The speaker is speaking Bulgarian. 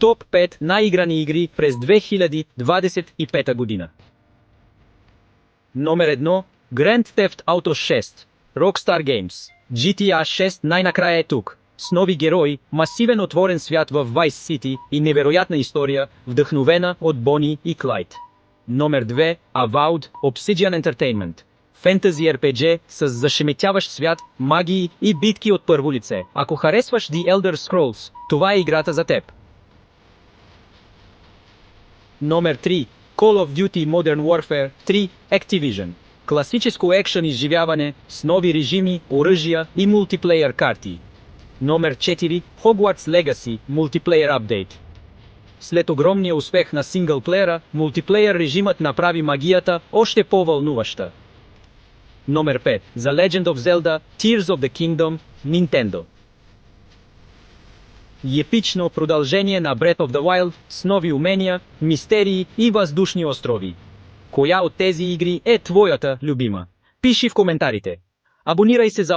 Топ 5 най-играни игри през 2025 година. Номер 1. Grand Theft Auto 6. Rockstar Games. GTA 6 най-накрая е тук. С нови герои, масивен отворен свят в Vice City и невероятна история, вдъхновена от Бони и Клайд. Номер 2. Avowed Obsidian Entertainment. Фентази RPG с зашеметяващ свят, магии и битки от първо лице. Ако харесваш The Elder Scrolls, това е играта за теб. Номер 3. Call of Duty Modern Warfare 3 Activision. Класическо екшън изживяване с нови режими, оръжия и мултиплеер карти. Номер 4. Hogwarts Legacy Multiplayer Update. След огромния успех на синглплеера, мултиплеер режимът направи магията още по-вълнуваща. Номер 5. The Legend of Zelda Tears of the Kingdom, Nintendo. Епично продължение на Breath of the Wild с нови умения, мистерии и въздушни острови. Коя от тези игри е твоята любима? Пиши в коментарите. Абонирай се за